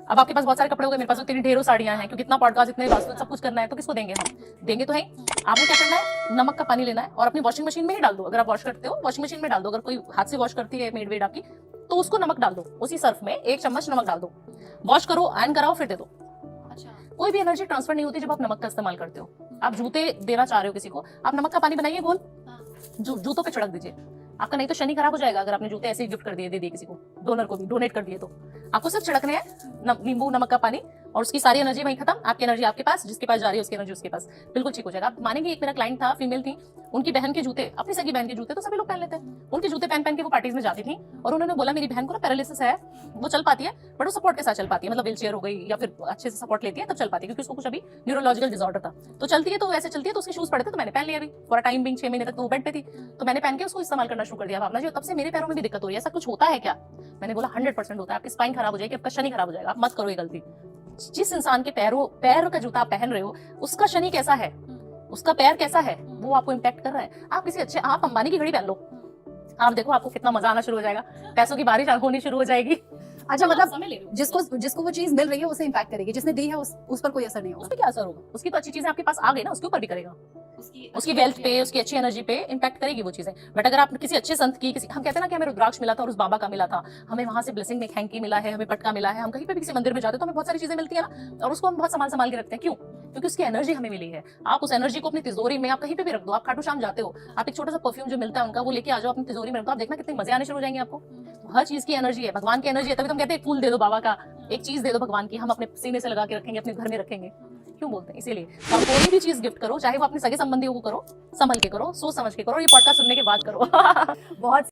अब आपके पास बहुत सारे कपड़े हो गए, मेरे पास तो इतनी ढेरों साड़ियां हैं, क्योंकि इतना पॉडकास्ट इतने वास्तु सब कुछ करना है, तो किसको देंगे हम? देंगे तो है। आपने क्या करना है, नमक का पानी लेना है और अपनी वॉशिंग मशीन में ही डाल दो। अगर आप वॉश करते हो वॉशिंग मशीन में डाल दो, अगर कोई हाथ से वॉश करती है मेड वेड आपकी, तो उसको नमक डाल दो, उसी सर्फ में 1 चम्मच नमक डाल दो, वॉश करो, आयरन कराओ, फिर दे दो। कोई भी एनर्जी ट्रांसफर नहीं होती जब आप नमक का इस्तेमाल करते हो। आप जूते देना चाह रहे हो किसी को, आप नमक का पानी बनाइए घोल, जूतों पे छिड़क दीजिए। आपका नहीं तो शनि खराब हो जाएगा अगर आपने जूते ऐसे ही गिफ्ट कर दिए, दे दिए किसी को, डोनर को भी डोनेट कर दिए। तो आपको सिर्फ छिड़कने हैं नींबू नमक का पानी, और उसकी सारी एनर्जी वहीं खत्म। आपकी एनर्जी आपके पास, जिसके पास जा रही है उसकी एनर्जी उसके पास, बिल्कुल ठीक हो जाएगा। आप मानेंगे, एक मेरा क्लाइंट था, फीमेल थी, उनकी बहन के जूते, अपनी सगी बहन के जूते तो सभी लोग पहन लेते हैं, उनके जूते पहन पहन के वो पार्टीज में जाती थी, और उन्होंने बोला मेरी बहन को ना पैरालिसिस है, वो चल पाती है बट वो सपोर्ट के साथ चल पाती है, मतलब व्हील चेयर हो गई या फिर अच्छे से सपोर्ट लेती है तब चल पाती है, क्योंकि उसको कुछ अभी न्यूरोलॉजिकल डिसऑर्डर था। तो चलती है, तो वैसे चलती है, तो उसके शूज पड़े थे, तो मैंने पहन लिया अभी फॉर टाइम बिंग, 6 महीने तक तो वो बेड पे थी, तो मैंने पहन के उसको इस्तेमाल करना शुरू कर दिया। भावना जी, तब से मेरे पैरों में भी दिक्कत हो रही है, ऐसा कुछ होता है क्या? मैंने बोला 100% होता है, आपकी स्पाइन खराब हो जाएगी, आपका शनि खराब हो जाएगा, आप मत करो ये गलती। जिस इंसान के पैर का जूता आप पहन रहे हो, उसका शनि कैसा है, उसका पैर कैसा है, वो आपको इम्पैक्ट कर रहा है। आप किसी अच्छे, आप अंबानी की घड़ी पहन लो, आप देखो आपको कितना मजा आना शुरू हो जाएगा, पैसों की बारिश होनी शुरू हो जाएगी। अच्छा, मतलब जिसको वो चीज मिल रही है उसे इम्पैक्ट करेगी, जिसने दी है उस पर कोई असर नहीं होगा। उस पर क्या असर होगा? उसकी तो अच्छी चीजें आपके पास आ गई ना, उसके ऊपर भी करेगा, उसकी वेल्थ पे, उसकी अच्छी एनर्जी पे इम्पैक्ट करेगी वो चीजें। बट अगर आप किसी अच्छे संत की, किसी, हम कहते हैं ना कि हमें रुद्राक्ष मिला था और उस बाबा का मिला था, हमें वहां से ब्लेसिंग में हैंकी मिला है, हमें पटका मिला है, हम कहीं पे भी किसी मंदिर में जाते हैं तो हमें बहुत सारी चीजें मिलती है ना, और उसको हम बहुत संभाल के रखते हैं। क्यों? क्योंकि उसकी एनर्जी हमें मिली है। आप उस एनर्जी को अपनी तिजोरी में, आप कहीं पे भी रख दो। आप खाटू श्याम जाते हो, आप एक छोटा सा परफ्यूम जो मिलता है उनका, वो लेके आ जाओ अपनी तिजोरी में रख दो, आप देखना कितने मजे आने शुरू हो जाएंगे आपको। हर चीज की एनर्जी है, भगवान की एनर्जी है, तभी तुम कहते हैं फूल दे दो बाबा का, एक चीज दे दो भगवान की, हम अपने सीने से लगा के रखेंगे, अपने घर में रखेंगे। क्यों बोलते हैं? इसीलिए आप कोई भी चीज गिफ्ट करो, चाहे वो अपने सगे संबंधियों को करो, संभल के करो, सोच समझ के करो, ये पॉडकास्ट सुनने के बाद करो। बहुत